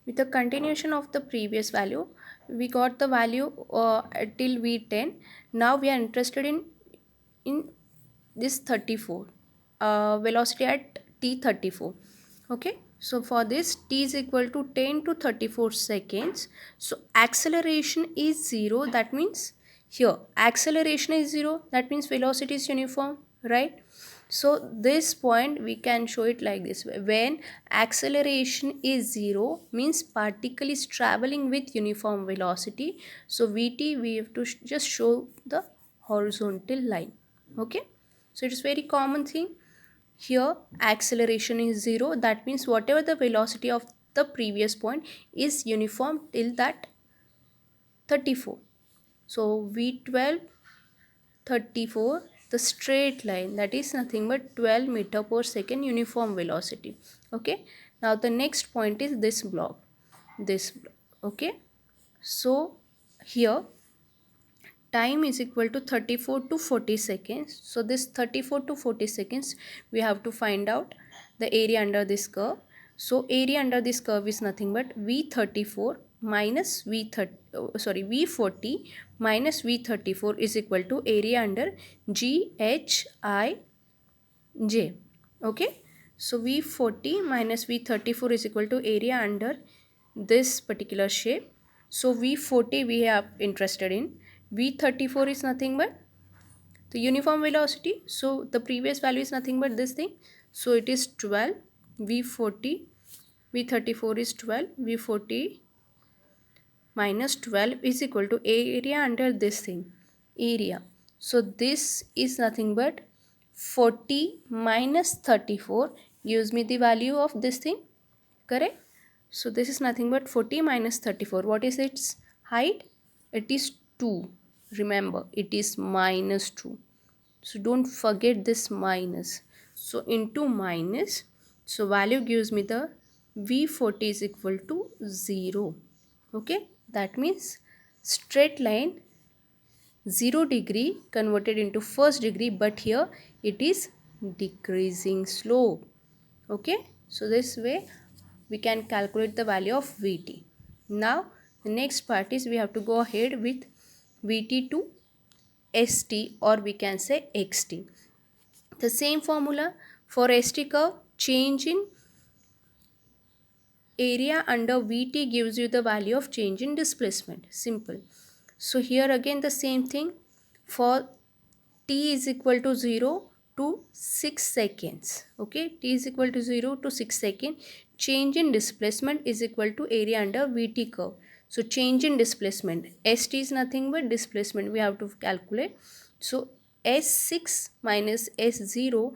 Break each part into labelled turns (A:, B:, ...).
A: With the continuation of the previous value, we got the value till v10. Now we are interested in this 34, velocity at t34. Okay, so for this t is equal to 10 to 34 seconds. So acceleration is 0, that means here acceleration is 0, that means velocity is uniform, right? So this point we can show it like this way: when acceleration is 0 means particle is traveling with uniform velocity. So vt we have to just show the horizontal line. Okay, so it is very common thing. Here acceleration is 0, that means whatever the velocity of the previous point is uniform till that 34. So v12 34, the straight line, that is nothing but 12 meter per second uniform velocity. Okay, now the next point is this block. Okay, so here time is equal to 34 to 40 seconds. So this 34 to 40 seconds we have to find out the area under this curve. So area under this curve is nothing but v34 minus v40 minus v34 is equal to area under GHIJ. Okay, so v40 minus v34 is equal to area under this particular shape. So v40 we have interested in, v34 is nothing but the uniform velocity. So the previous value is nothing but this thing, so it is 12. v40 v34 is 12, v40 minus 12 is equal to area under this thing, area. So this is nothing but 40 minus 34 gives me the value of this thing, correct? So this is nothing but 40 minus 34. What is its height? It is 2. Remember, it is minus 2. So don't forget this minus. So into minus. So value gives me the v40 is equal to 0. Okay. That means straight line 0 degree converted into first degree, but here it is decreasing slope. Okay, so this way we can calculate the value of vt. Now the next part is we have to go ahead with vt to st, or we can say xt. The same formula for st curve, change in area under vt gives you the value of change in displacement. Simple. So here again the same thing. For t is equal to 0 to 6 seconds. Okay, t is equal to 0 to 6 seconds. Change in displacement is equal to area under vt curve. So change in displacement, st is nothing but displacement we have to calculate. So s6 minus s0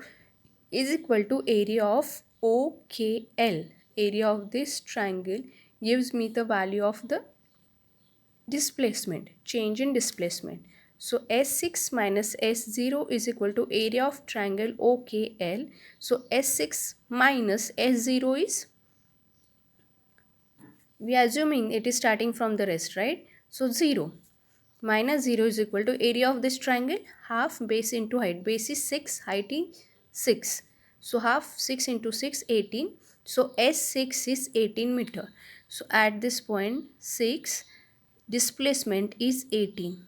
A: is equal to area of OKL. Area of this triangle gives me the value of the displacement, change in displacement. So S6 minus S0 is equal to area of triangle OKL. So S6 minus S0 is, we are assuming it is starting from the rest, right? So 0 minus 0 is equal to area of this triangle, half base into height. Base is 6, height is 6. So half 6 into 6, 18. So S6 is 18 meter. So at this point 6, displacement is 18.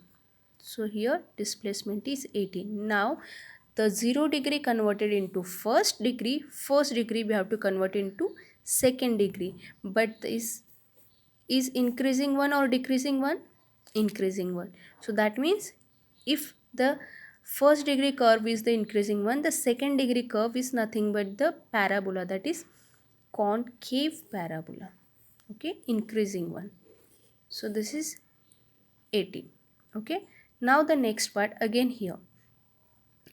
A: So here displacement is 18. Now the 0 degree converted into first degree we have to convert into second degree. But this is increasing one or decreasing one? Increasing one. So that means if the first degree curve is the increasing one, the second degree curve is nothing but the parabola, that is concave parabola. Okay, increasing one. So this is 18. Okay, now the next part again here.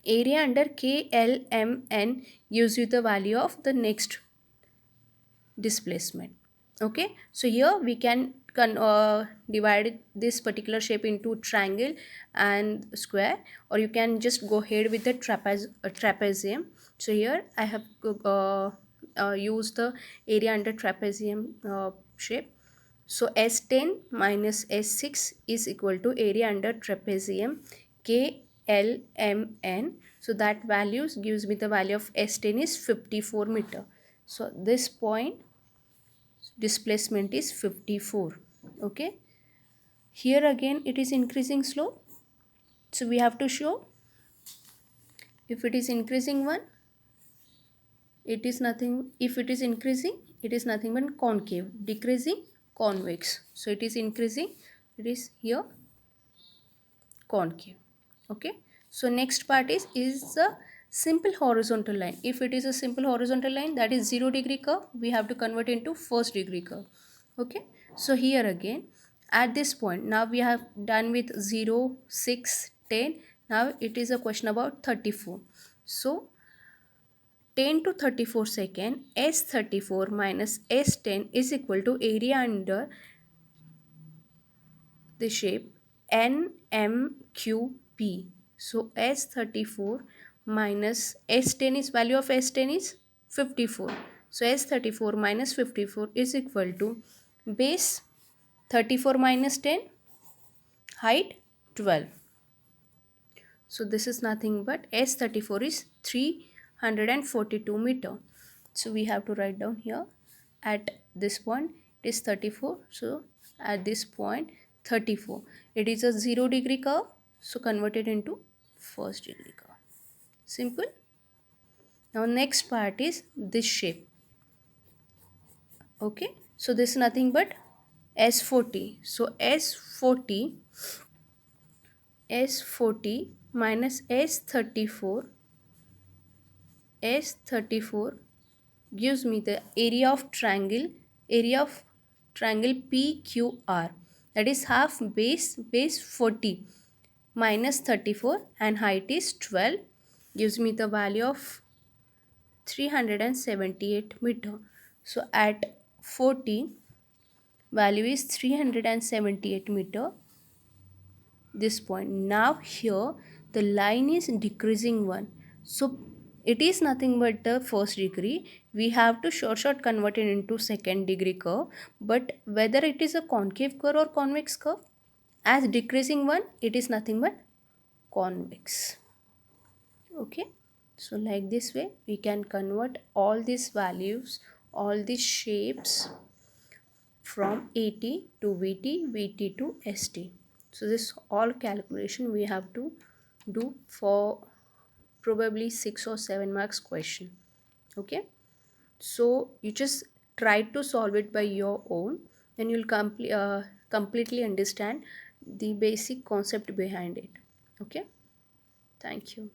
A: Area under KLMN gives you the value of the next displacement. Okay, so here we can divide this particular shape into triangle and square, or you can just go ahead with the trapezium. So here I have used the area under trapezium shape. So S10 minus S6 is equal to area under trapezium KLMN. So that values gives me the value of S10 is 54 meter. So this point displacement is 54. Okay, here again it is increasing slow, so we have to show if it is increasing one, it is nothing, if it is increasing, it is nothing but concave, decreasing convex. So it is increasing, it is here concave. Okay, so next part is a simple horizontal line. If it is a simple horizontal line, that is 0 degree curve, we have to convert into first degree curve. Okay, so here again at this point, now we have done with 0, 6, 10. Now it is a question about 34. So 10 to 34 second, S34 minus S10 is equal to area under the shape NMQP. So S34 minus S10 is, value of S10 is 54. So S34 minus 54 is equal to base 34 minus 10, height 12. So this is nothing but S34 is 342 meter. So we have to write down here at this point it is 34. So at this point 34. It is a 0 degree curve. So convert it into first degree curve. Simple. Now next part is this shape. Okay. So this is nothing but S40. So S40 minus S34 gives me the area of triangle PQR, that is half base 40 minus 34 and height is 12, gives me the value of 378 meter. So at 40 value is 378 meter, this point. Now here the line is decreasing one, so it is nothing but the first degree. We have to short convert it into second degree curve, but whether it is a concave curve or convex curve, as decreasing one, it is nothing but convex. Okay, so like this way we can convert all these values, all these shapes from AT to VT, VT to ST. So this all calculation we have to do for probably 6 or 7 marks question. Okay, so you just try to solve it by your own, then you'll completely understand the basic concept behind it. Okay, thank you.